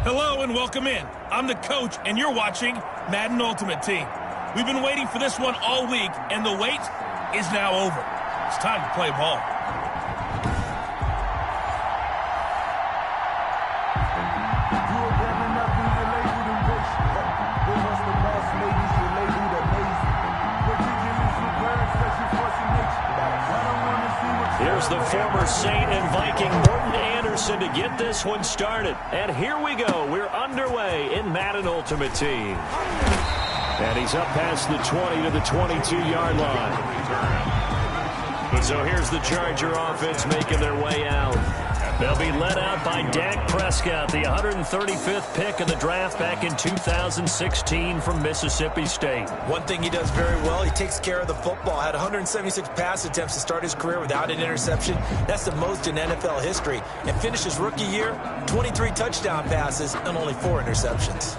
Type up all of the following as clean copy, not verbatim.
Hello and welcome in. I'm the coach, and you're watching Madden Ultimate Team. We've been waiting for this one all week, and the wait is now over. It's time to play ball. Here's the former Saint and Viking Morton Anderson to get this one started. And here we go. We're underway in Madden Ultimate Team. And he's up past the 20 to the 22-yard line. So here's the Charger offense making their way out. They'll be led out by Dak Prescott, the 135th pick of the draft back in 2016 from Mississippi State. One thing he does very well, he takes care of the football. Had 176 pass attempts to start his career without an interception. That's the most in NFL history. And finished his rookie year, 23 touchdown passes and only 4 interceptions.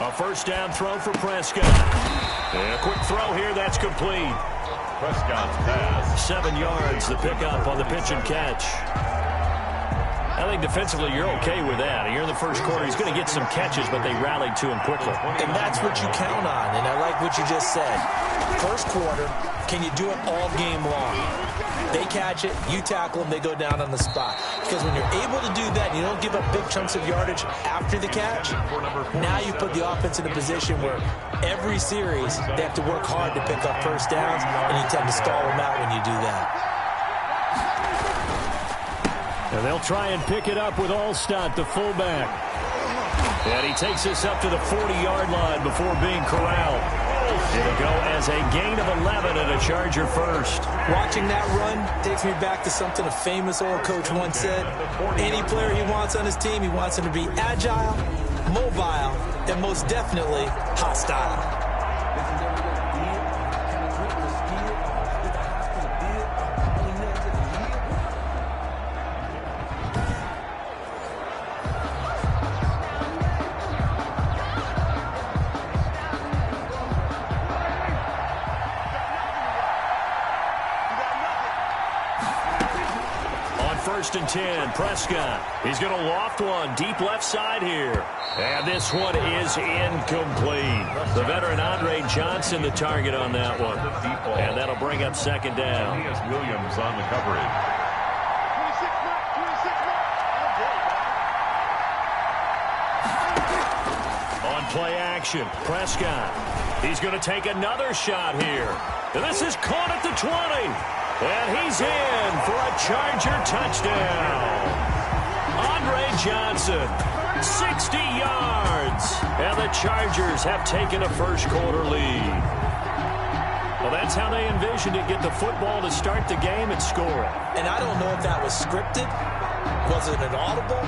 A first down throw for Prescott. And a quick throw here, that's complete. Prescott's pass. 7 yards, the pickup on the pitch and catch. I think defensively you're okay with that. Here in the first quarter, he's going to get some catches, but they rallied to him quickly. And that's what you count on, and I like what you just said. First quarter, can you do it all game long? They catch it, you tackle them, they go down on the spot. Because when you're able to do that, and you don't give up big chunks of yardage after the catch, now you put the offense in a position where every series they have to work hard to pick up first downs, and you tend to stall them out when you do that. And they'll try and pick it up with Allstott, the fullback. And he takes us up to the 40-yard line before being corralled. It'll go as a gain of 11 and a Charger first. Watching that run takes me back to something a famous old coach once said. Any player he wants on his team, he wants him to be agile, mobile, and most definitely hostile. First and 10, Prescott. He's going to loft one deep left side here. And this one is incomplete. The veteran Andre Johnson the target on that one. And that'll bring up second down. Williams on the coverage. On play action, Prescott. He's going to take another shot here. And this is caught at the 20. And he's in for a Charger touchdown. Andre Johnson, 60 yards. And the Chargers have taken a first quarter lead. Well, that's how they envisioned it. Get the football to start the game and score it. And I don't know if that was scripted. Was it an audible?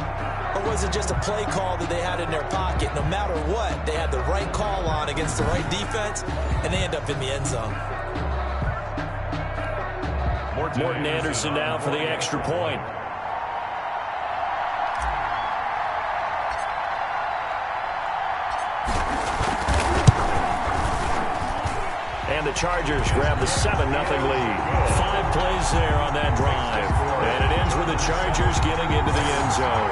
Or was it just a play call that they had in their pocket? No matter what, they had the right call on against the right defense, and they end up in the end zone. Morton Anderson now for the extra point. And the Chargers grab the 7-0 lead. 5 plays there on that drive. And it ends with the Chargers getting into the end zone.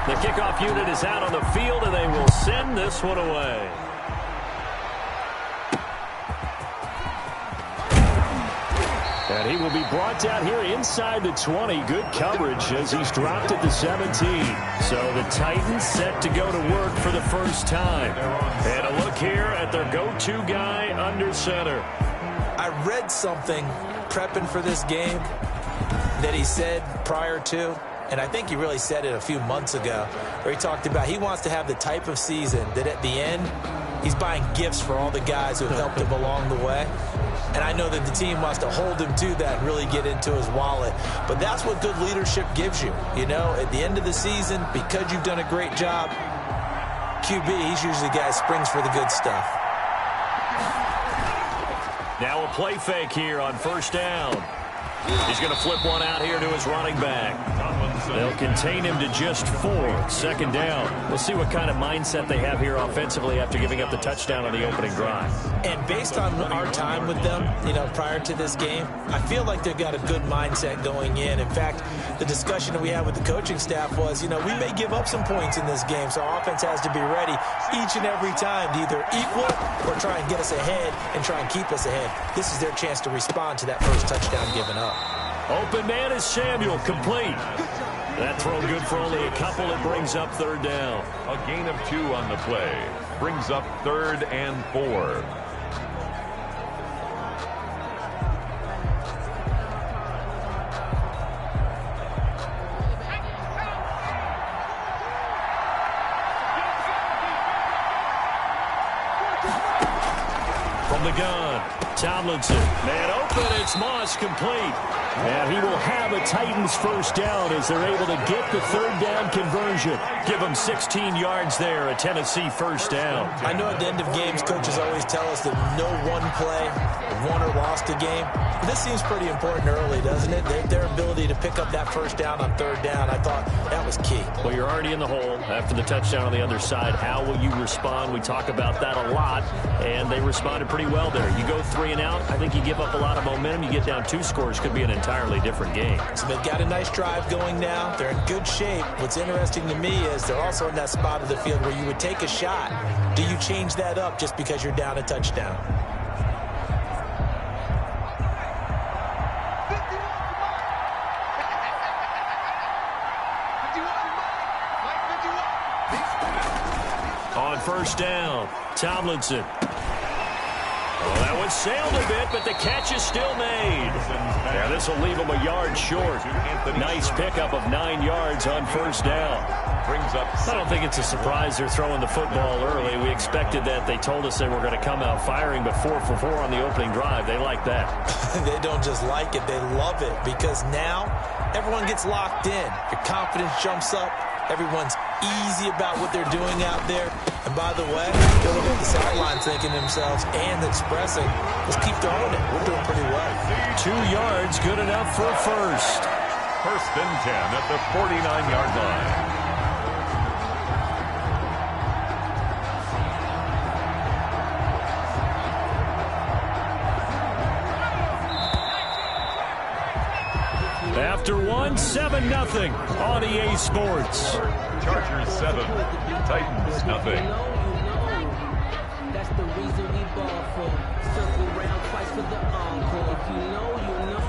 The kickoff unit is out on the field, and they will send this one away. And he will be brought down here inside the 20. Good coverage as he's dropped at the 17. So the Titans set to go to work for the first time. And a look here at their go-to guy under center. I read something prepping for this game that he said prior to, and I think he really said it a few months ago, where he talked about he wants to have the type of season that at the end, he's buying gifts for all the guys who have helped him along the way. And I know that the team wants to hold him to that and really get into his wallet. But that's what good leadership gives you. You know, at the end of the season, because you've done a great job, QB, he's usually the guy who springs for the good stuff. Now a play fake here on first down. He's going to flip one out here to his running back. They'll contain him to just 4. Second down. We'll see what kind of mindset they have here offensively after giving up the touchdown on the opening drive. And based on our time with them, you know, prior to this game, I feel like they've got a good mindset going in. In fact, the discussion that we had with the coaching staff was, you know, we may give up some points in this game, so our offense has to be ready each and every time to either equal or try and get us ahead and try and keep us ahead. This is their chance to respond to that first touchdown given up. Open man is Samuel, complete. That throw good for only a couple. It brings up third down. A gain of 2 on the play. Brings up 3rd and 4. From the gun, Tomlinson. Man open, it's Moss, complete. And he will have a Titans first down as they're able to get the third down conversion. Give them 16 yards there, a Tennessee first down. I know at the end of games, coaches always tell us that no one play won or lost a game. But this seems pretty important early, doesn't it? Their ability to pick up that first down on third down, I thought that was key. Well, you're already in the hole after the touchdown on the other side. How will you respond? We talk about that a lot, and they responded pretty well there. You go 3 and out, I think you give up a lot of momentum. You get down 2 scores, could be an entirely different game. So they've got a nice drive going now. They're in good shape. What's interesting to me is they're also in that spot of the field where you would take a shot. Do you change that up just because you're down a touchdown? On first down, Tomlinson. Oh, that one sailed a bit, but the catch is still made. Yeah, this will leave him a yard short. Nice pickup of 9 yards on first down. I don't think it's a surprise they're throwing the football early. We expected that. They told us they were going to come out firing, but 4 for 4 on the opening drive. They like that. They don't just like it, they love it, because now everyone gets locked in. Your confidence jumps up. Everyone's easy about what they're doing out there. And by the way, they're looking at the sideline thinking to themselves and expressing, let's keep throwing it. We're doing pretty well. 2 yards, good enough for a first. First and 10 at the 49-yard line. After 1, 7-0 on EA Sports. Chargers 7, Titans nothing. That's the reason we ball for. Circle round twice for the encore. If you know, you know.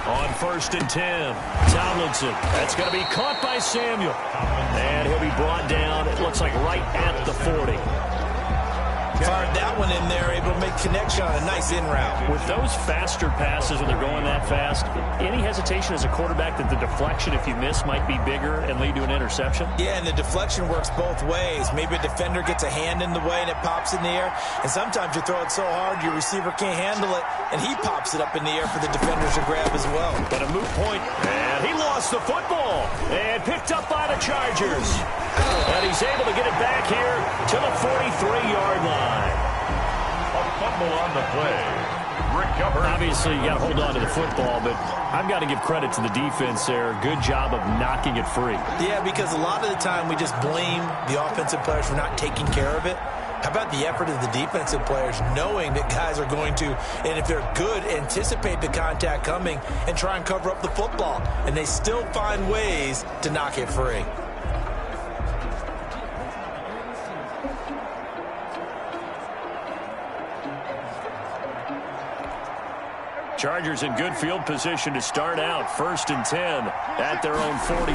On first and 10, Tomlinson. That's going to be caught by Samuel. And he'll be brought down, it looks like right at the 40. Fired that one in there, able to make connection on a nice in route. With those faster passes when they're going that fast, any hesitation as a quarterback that the deflection, if you miss, might be bigger and lead to an interception? Yeah, and the deflection works both ways. Maybe a defender gets a hand in the way and it pops in the air. And sometimes you throw it so hard your receiver can't handle it, and he pops it up in the air for the defenders to grab as well. But a moot point, and he lost the football and picked up by the Chargers. And he's able to get it back here to the 43-yard line. A fumble on the play. Recovered. Obviously, you got to hold on to the football, but I've got to give credit to the defense there. Good job of knocking it free. Yeah, because a lot of the time we just blame the offensive players for not taking care of it. How about the effort of the defensive players knowing that guys are going to, and if they're good, anticipate the contact coming and try and cover up the football. And they still find ways to knock it free. Chargers in good field position to start out. First and 10 at their own 43.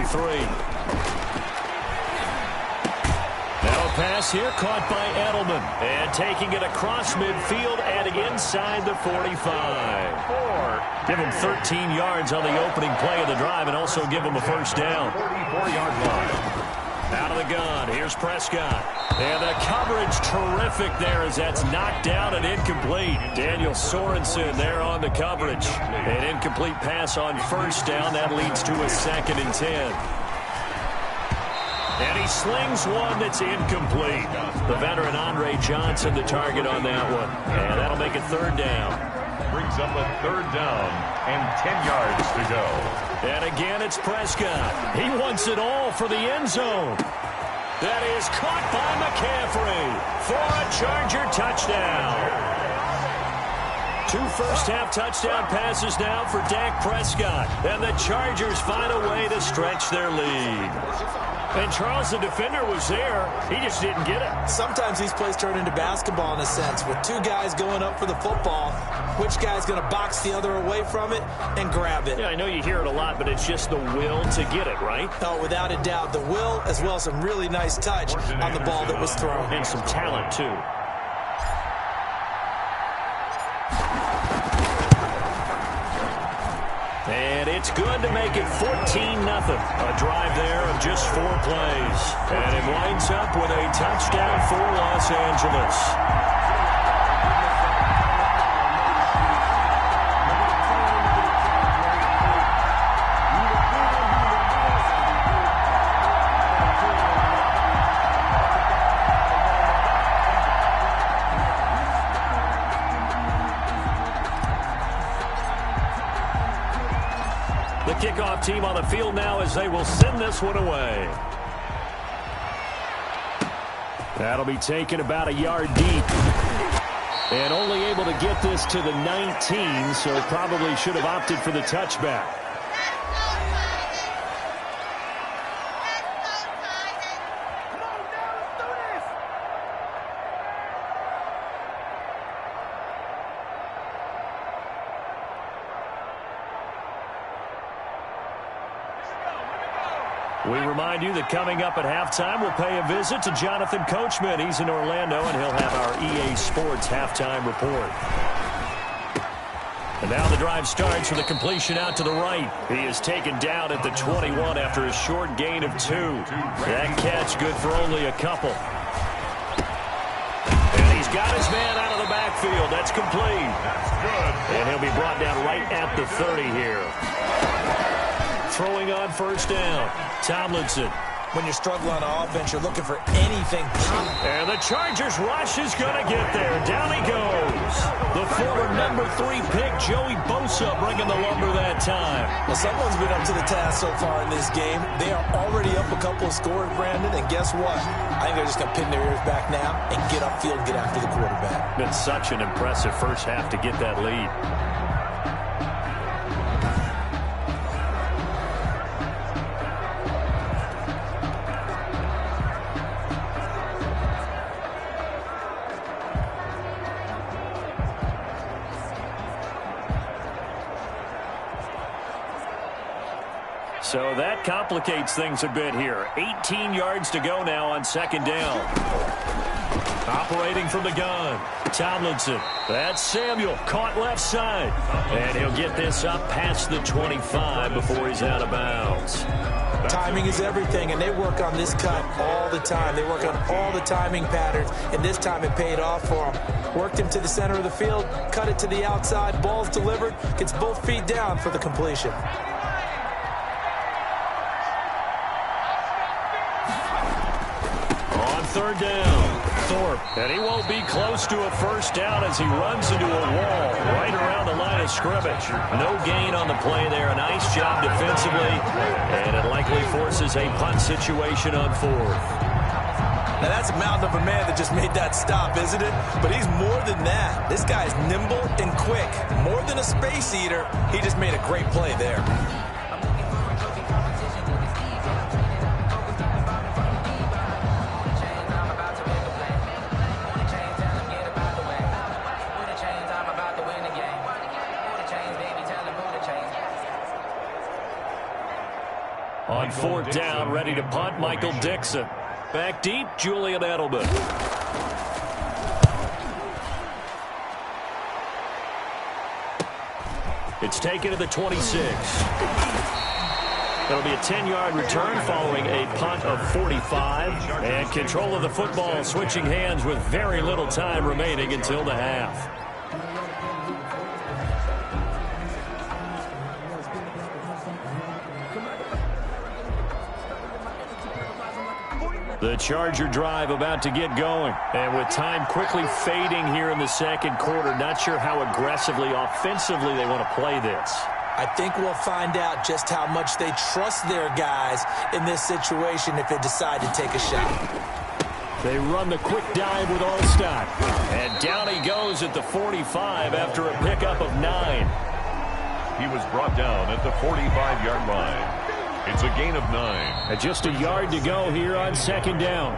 Now a pass here, caught by Edelman. And taking it across midfield and inside the 45. Give him 13 yards on the opening play of the drive and also give him a first down. 44-yard line. Out of the gun, here's Prescott. And the coverage terrific there as that's knocked down and incomplete. Daniel Sorensen there on the coverage. An incomplete pass on first down. That leads to a 2nd and 10. And he slings one that's incomplete. The veteran Andre Johnson the target on that one. And that'll make it 3rd down. Brings up a 3rd down and 10 yards to go. And again, it's Prescott. He wants it all for the end zone. That is caught by McCaffrey for a Charger touchdown. 2 first-half touchdown passes now for Dak Prescott. And the Chargers find a way to stretch their lead. And Charles, the defender, was there. He just didn't get it. Sometimes these plays turn into basketball in a sense. With 2 guys going up for the football, which guy's going to box the other away from it and grab it? Yeah, I know you hear it a lot, but it's just the will to get it, right? Oh, without a doubt. The will, as well as some really nice touch on the ball that was thrown. And some talent, too. And it's good to make it 14-0. A drive there of just 4 plays. And it winds up with a touchdown for Los Angeles. The kickoff team on the field now as they will send this one away. That'll be taken about a yard deep. And only able to get this to the 19, so probably should have opted for the touchback. We remind you that coming up at halftime, we'll pay a visit to Jonathan Coachman. He's in Orlando, and he'll have our EA Sports halftime report. And now the drive starts with a completion out to the right. He is taken down at the 21 after a short gain of 2. That catch good for only a couple. And he's got his man out of the backfield. That's complete. That's good. And he'll be brought down right at the 30 here. Throwing on first down. Tomlinson. When you're struggling on offense, you're looking for anything. And the Chargers rush is going to get there. Down he goes. The former number 3 pick, Joey Bosa, bringing the lumber that time. Well, someone's been up to the task so far in this game. They are already up a couple of scores, Brandon, and guess what? I think they're just going to pin their ears back now and get upfield and get after the quarterback. Been such an impressive first half to get that lead. So that complicates things a bit here. 18 yards to go now on second down. Operating from the gun. Tomlinson. That's Samuel. Caught left side. And he'll get this up past the 25 before he's out of bounds. Timing is everything, and they work on this cut all the time. They work on all the timing patterns, and this time it paid off for them. Worked him to the center of the field, cut it to the outside, ball's delivered, gets both feet down for the completion. Third down, Thorpe, and he won't be close to a first down as he runs into a wall right around the line of scrimmage. No gain on the play there. A nice job defensively, and it likely forces a punt situation on 4th. Now that's a mountain of a man that just made that stop, isn't it? But he's more than that. This guy's nimble and quick. More than a space eater, he just made a great play there. On 4th down, ready to punt, Michael Dixon. Back deep, Julian Edelman. It's taken to the 26. It'll be a 10-yard return following a punt of 45. And control of the football switching hands with very little time remaining until the half. The Charger drive about to get going. And with time quickly fading here in the second quarter, not sure how aggressively, offensively they want to play this. I think we'll find out just how much they trust their guys in this situation if they decide to take a shot. They run the quick dive with Allstott. And down he goes at the 45 after a pickup of 9. He was brought down at the 45-yard line. It's a gain of 9. And just a yard to go here on second down.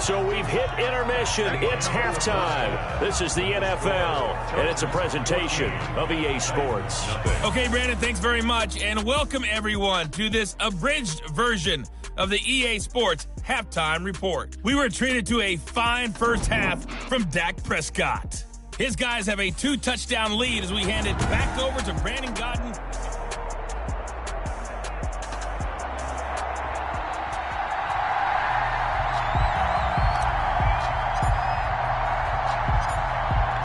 So we've hit intermission. It's halftime. This is the NFL, and it's a presentation of EA Sports. Okay, Brandon, thanks very much, and welcome everyone to this abridged version of the EA Sports Halftime Report. We were treated to a fine first half from Dak Prescott. His guys have a 2-touchdown lead as we hand it back over to Brandon Godden.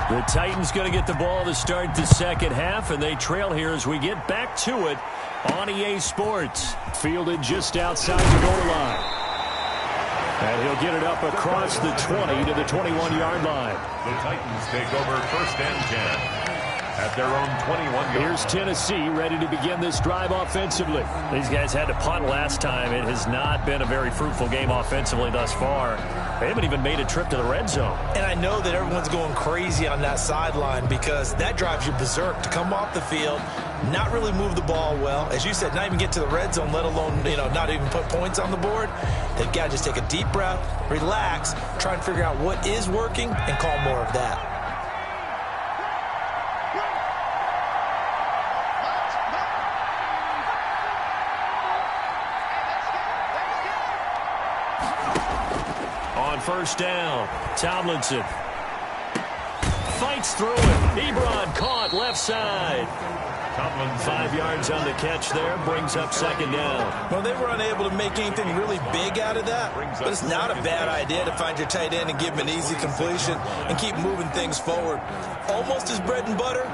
The Titans going to get the ball to start the second half, and they trail here as we get back to it on EA Sports. Fielded just outside the goal line. And he'll get it up across the 20 to the 21-yard line. The Titans take over first and 10 at their own 21-yard. Here's Tennessee ready to begin this drive offensively. These guys had to punt last time. It has not been a very fruitful game offensively thus far. They haven't even made a trip to the red zone. And I know that everyone's going crazy on that sideline because that drives you berserk to come off the field, not really move the ball well. As you said, not even get to the red zone, let alone, not even put points on the board. They've got to just take a deep breath, relax, try and figure out what is working, and call more of that. First down, Tomlinson fights through it. Ebron caught left side. Tomlinson 5 yards on the catch there, brings up second down. Well, they were unable to make anything really big out of that, but it's not a bad idea to find your tight end and give him an easy completion and keep moving things forward. Almost as bread and butter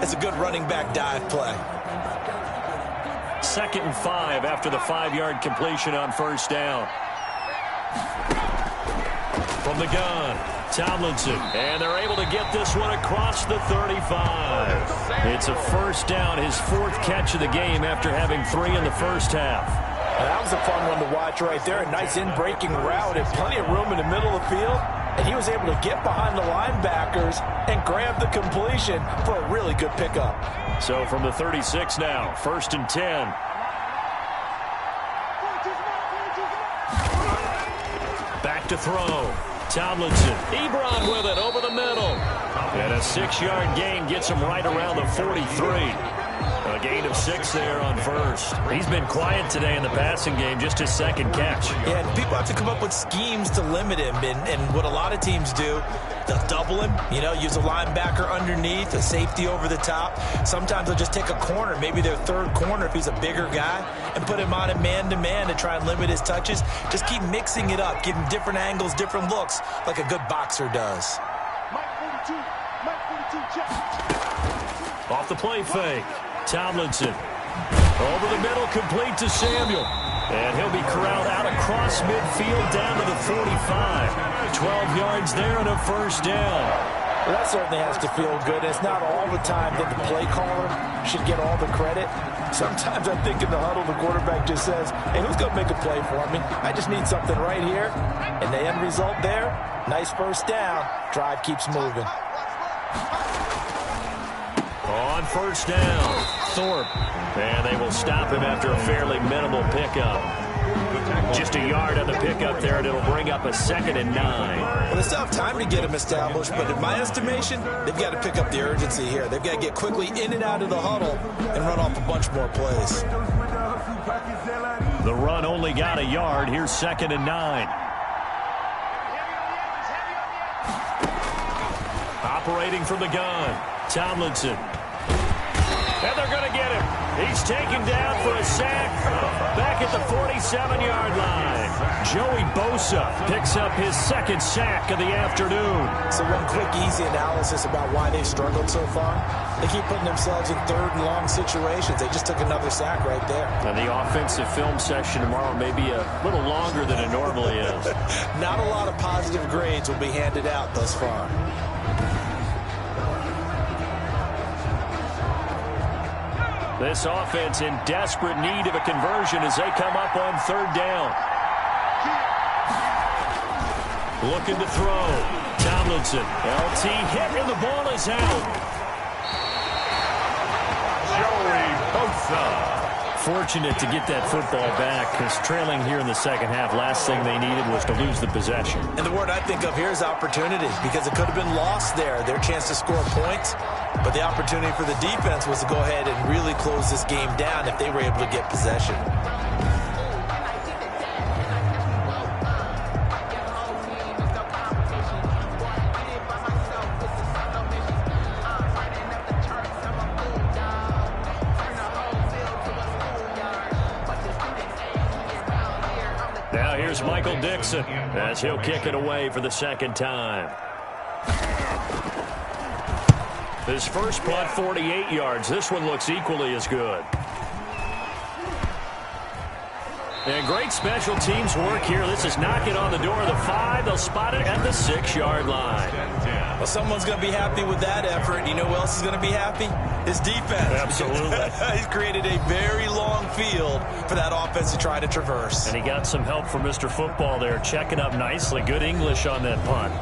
as a good running back dive play. 2nd and 5 after the 5-yard completion on first down. From the gun, Tomlinson, and they're able to get this one across the 35. It's a first down, his 4th catch of the game after having 3 in the first half. That was a fun one to watch right there. A nice in-breaking route and plenty of room in the middle of the field. And he was able to get behind the linebackers and grab the completion for a really good pickup. So from the 36 now, 1st and 10. Back to throw. Tomlinson, Ebron with it over the middle. And a 6-yard gain gets him right around the 43. A gain of 6 there on first. He's been quiet today in the passing game, just his 2nd catch. Yeah, and people have to come up with schemes to limit him. And what a lot of teams do, they'll double him, use a linebacker underneath, a safety over the top. Sometimes they'll just take a corner, maybe their 3rd corner if he's a bigger guy, and put him on a man-to-man to try and limit his touches. Just keep mixing it up, give him different angles, different looks, like a good boxer does. Off the play fake. Tomlinson over the middle, complete to Samuel. And he'll be corralled out across midfield down to the 45. 12 yards there and a first down. Well, that certainly has to feel good. It's not all the time that the play caller should get all the credit. Sometimes I think in the huddle, the quarterback just says, hey, who's going to make a play for me? I just need something right here. And the end result there, nice first down. Drive keeps moving. On first down, Thorpe. And they will stop him after a fairly minimal pickup. Just a yard on the pickup there, and it'll bring up a 2nd and 9. Well, they still have time to get him established, but in my estimation, they've got to pick up the urgency here. They've got to get quickly in and out of the huddle and run off a bunch more plays. The run only got a yard. Here's 2nd and 9. Operating from the gun, Tomlinson. And they're going to get him. He's taken down for a sack back at the 47-yard line. Joey Bosa picks up his second sack of the afternoon. So one quick, easy analysis about why they've struggled so far. They keep putting themselves in third and long situations. They just took another sack right there. And the offensive film session tomorrow may be a little longer than it normally is. Not a lot of positive grades will be handed out thus far. This offense in desperate need of a conversion as they come up on third down. Looking to throw. Tomlinson. LT hit and the ball is out. Joey Bosa. Fortunate to get that football back because trailing here in the second half, last thing they needed was to lose the possession. And the word I think of here is opportunity because it could have been lost there. Their chance to score points. But the opportunity for the defense was to go ahead and really close this game down if they were able to get possession. Now here's Michael Dixon as he'll kick it away for the second time. His first punt, 48 yards. This one looks equally as good. And great special teams work here. This is knocking on the door of the 5. They'll spot it at the 6-yard line. Well, someone's going to be happy with that effort. You know who else is going to be happy? His defense. Absolutely. He's created a very long field for that offense to try to traverse. And he got some help from Mr. Football there, checking up nicely. Good English on that punt.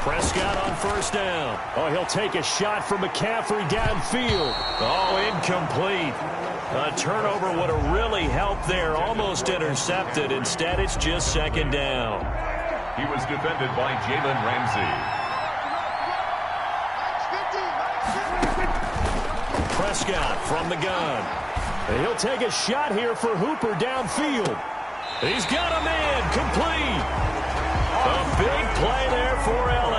Prescott on first down. Oh, he'll take a shot from McCaffrey downfield. Oh, incomplete. A turnover would have really helped there. Almost intercepted. Instead, it's just second down. He was defended by Jalen Ramsey. Prescott from the gun. And he'll take a shot here for Hooper downfield. He's got a man complete. A big play there for L.A.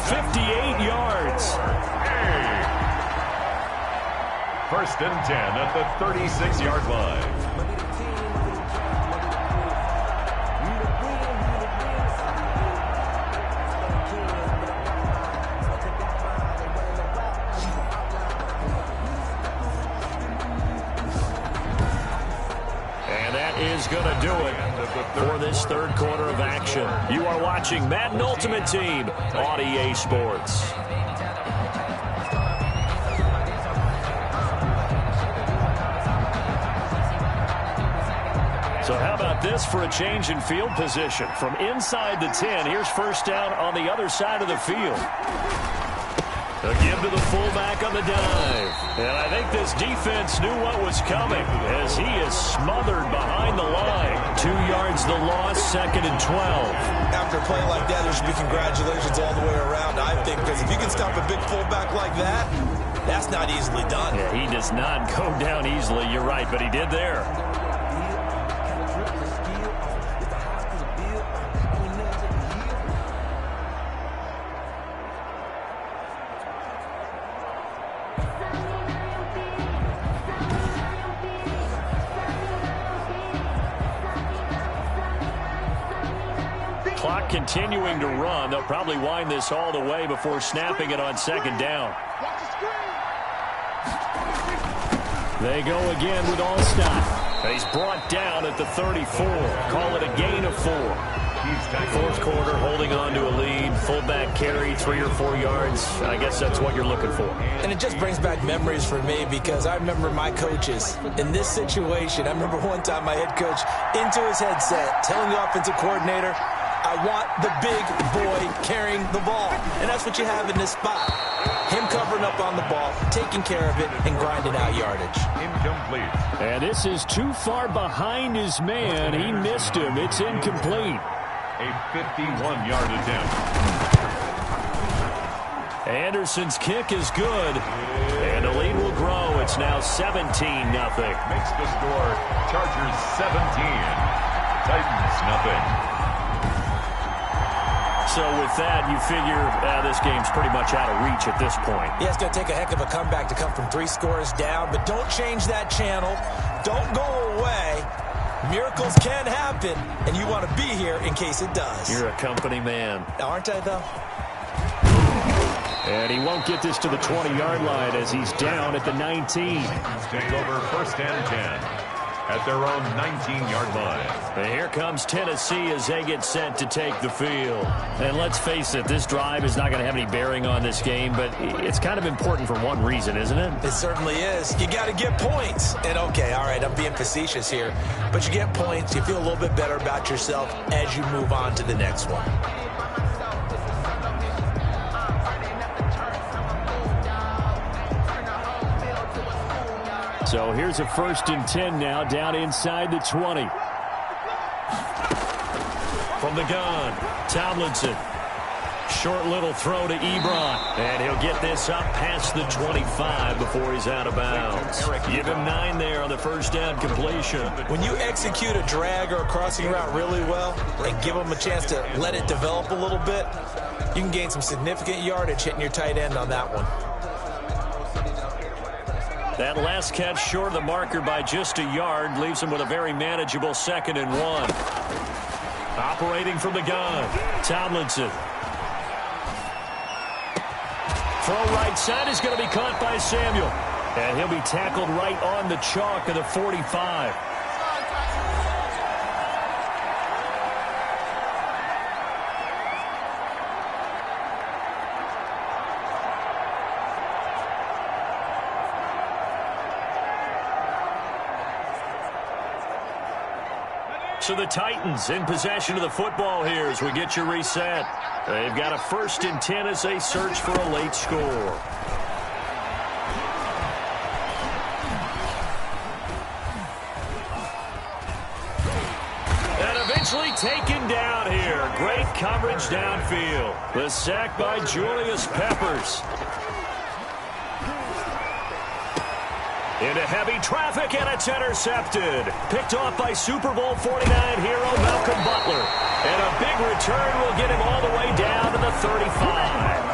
58 yards. First and 10 at the 36-yard line. And that is going to do it for this third quarter of action. You are watching Madden Ultimate Team on EA Sports. So how about this for a change in field position? From inside the 10, here's first down on the other side of the field. A give to the fullback on the dive. And I think this defense knew what was coming as he is smothered behind the line. 2 yards the loss, second and 12. After a play like that, there should be congratulations all the way around, I think, because if you can stop a big fullback like that, that's not easily done. Yeah, he does not go down easily. You're right, but he did there. Clock continuing to run. They'll probably wind this all the way before snapping it on second down. They go again with Allstott. He's brought down at the 34. Call it a gain of 4. Fourth quarter, holding on to a lead. Fullback carry, 3 or 4 yards. I guess that's what you're looking for. And it just brings back memories for me because I remember my coaches in this situation. I remember one time my head coach into his headset telling the offensive coordinator, I want the big boy carrying the ball. And that's what you have in this spot. Him covering up on the ball, taking care of it, and grinding out yardage. Incomplete. And this is too far behind his man. He missed him. It's incomplete. A 51-yard attempt. Anderson's kick is good, and the lead will grow. It's now 17-0. Makes the score Chargers 17, Titans nothing. So with that, you figure this game's pretty much out of reach at this point. Yeah, it's going to take a heck of a comeback to come from 3 scores down, but don't change that channel. Don't go away. Miracles can happen, and you want to be here in case it does. You're a company man. Aren't I, though? And he won't get this to the 20-yard line as he's down at the 19. Take over 1st and 10 at their own 19-yard line. And here comes Tennessee as they get set to take the field. And let's face it, this drive is not going to have any bearing on this game, but it's kind of important for one reason, isn't it? It certainly is. You got to get points. And okay, all right, I'm being facetious here, but you get points, you feel a little bit better about yourself as you move on to the next one. So here's a 1st and 10 now, down inside the 20. From the gun, Tomlinson. Short little throw to Ebron. And he'll get this up past the 25 before he's out of bounds. Give him 9 there on the 1st down completion. When you execute a drag or a crossing route really well and give them a chance to let it develop a little bit, you can gain some significant yardage hitting your tight end on that one. That last catch short of the marker by just a yard leaves him with a very manageable 2nd and 1. Operating from the gun, Tomlinson. Throw right side is going to be caught by Samuel. And he'll be tackled right on the chalk of the 45. So the Titans in possession of the football here as we get you reset. They've got a 1st and 10 as they search for a late score. And eventually taken down here. Great coverage downfield. The sack by Julius Peppers. Into heavy traffic, and it's intercepted. Picked off by Super Bowl 49 hero Malcolm Butler. And a big return will get him all the way down to the 35.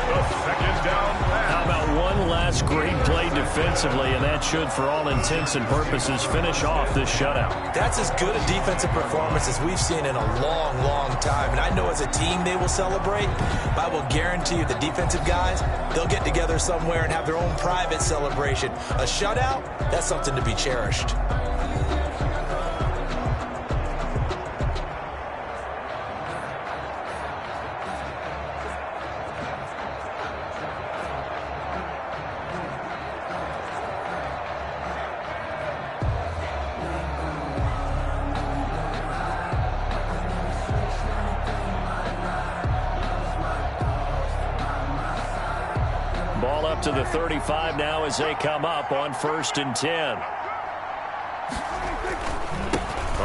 The 2nd down pass. How about one last great play defensively, and that should, for all intents and purposes, finish off this shutout. That's as good a defensive performance as we've seen in a long, long time. And I know as a team they will celebrate, but I will guarantee you the defensive guys, they'll get together somewhere and have their own private celebration. A shutout, that's something to be cherished. Ball up to the 35 now as they come up on 1st and 10.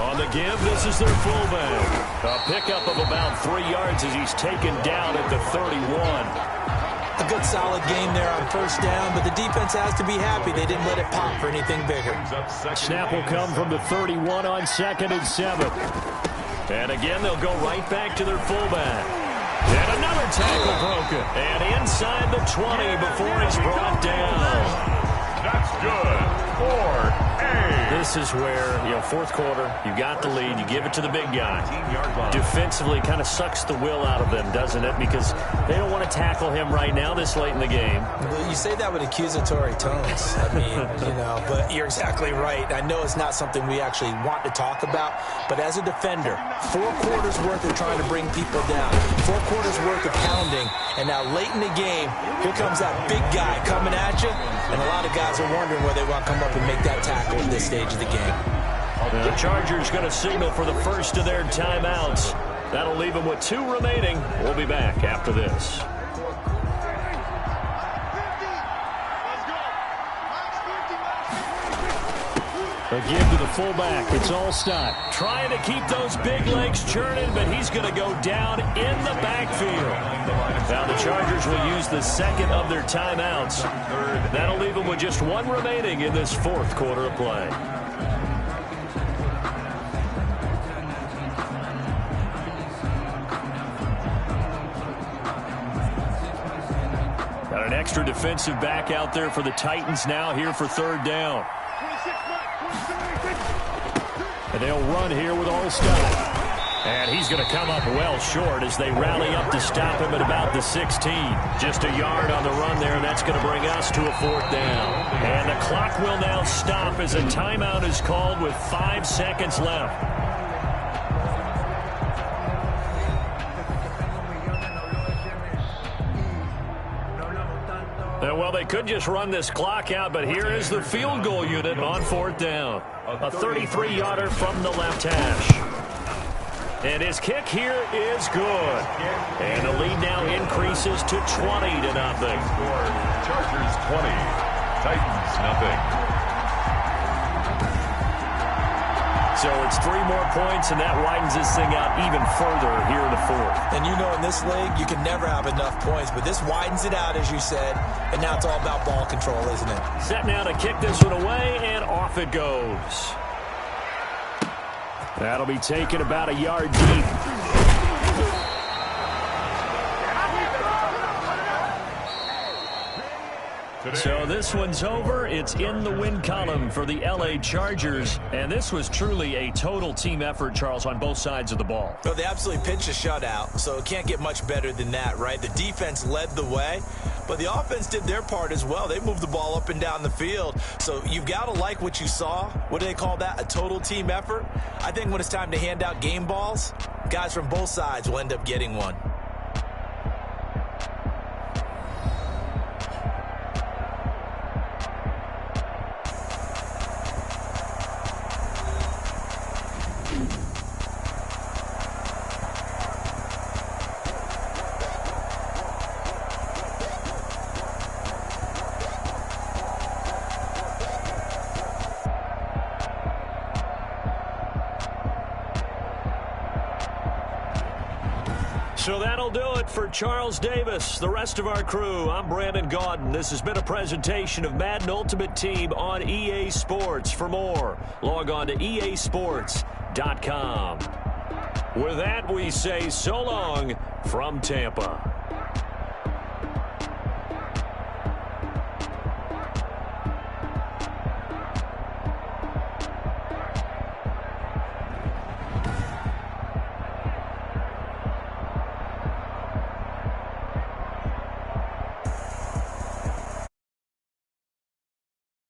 On the give, this is their fullback. A pickup of about 3 yards as he's taken down at the 31. A good solid game there on 1st down, but the defense has to be happy they didn't let it pop for anything bigger. Snap will come from the 31 on 2nd and 7. And again, they'll go right back to their fullback. And another tackle broken. And inside the 20 before he's brought down. That's good. Ford. This is where, 4th quarter, you got the lead, you give it to the big guy. Defensively kind of sucks the will out of them, doesn't it? Because they don't want to tackle him right now this late in the game. Well, you say that with accusatory tones. I mean, but you're exactly right. I know it's not something we actually want to talk about, but as a defender, 4 quarters worth of trying to bring people down, 4 quarters worth of pounding, and now late in the game, here comes that big guy coming at you, and a lot of guys are wondering where they want to come up and make that tackle at this stage of the game. The Chargers going to signal for the first of their timeouts. That'll leave them with 2 remaining. We'll be back after this. A give to the fullback. It's Allstott. Trying to keep those big legs churning, but he's going to go down in the backfield. Now the Chargers will use the second of their timeouts. That'll leave them with just one remaining in this fourth quarter of play. Got an extra defensive back out there for the Titans now here for third down. And they'll run here with Allstott. And he's going to come up well short as they rally up to stop him at about the 16. Just a yard on the run there, and that's going to bring us to a fourth down. And the clock will now stop as a timeout is called with 5 seconds left. Well, they could just run this clock out, but here is the field goal unit on fourth down. A 33-yarder from the left hash. And his kick here is good. And the lead now increases to 20-0. Chargers 20, Titans nothing. So it's 3 more points, and that widens this thing out even further here in the fourth. And you know, in this league, you can never have enough points, but this widens it out, as you said, and now it's all about ball control, isn't it? Set now to kick this one away, and off it goes. That'll be taken about a yard deep. So this one's over. It's in the win column for the L.A. Chargers. And this was truly a total team effort, Charles, on both sides of the ball. Well, they absolutely pitched a shutout, so it can't get much better than that, right? The defense led the way, but the offense did their part as well. They moved the ball up and down the field. So you've got to like what you saw. What do they call that? A total team effort? I think when it's time to hand out game balls, guys from both sides will end up getting one. So that'll do it for Charles Davis, the rest of our crew. I'm Brandon Gaudin. This has been a presentation of Madden Ultimate Team on EA Sports. For more, log on to easports.com. With that, we say so long from Tampa.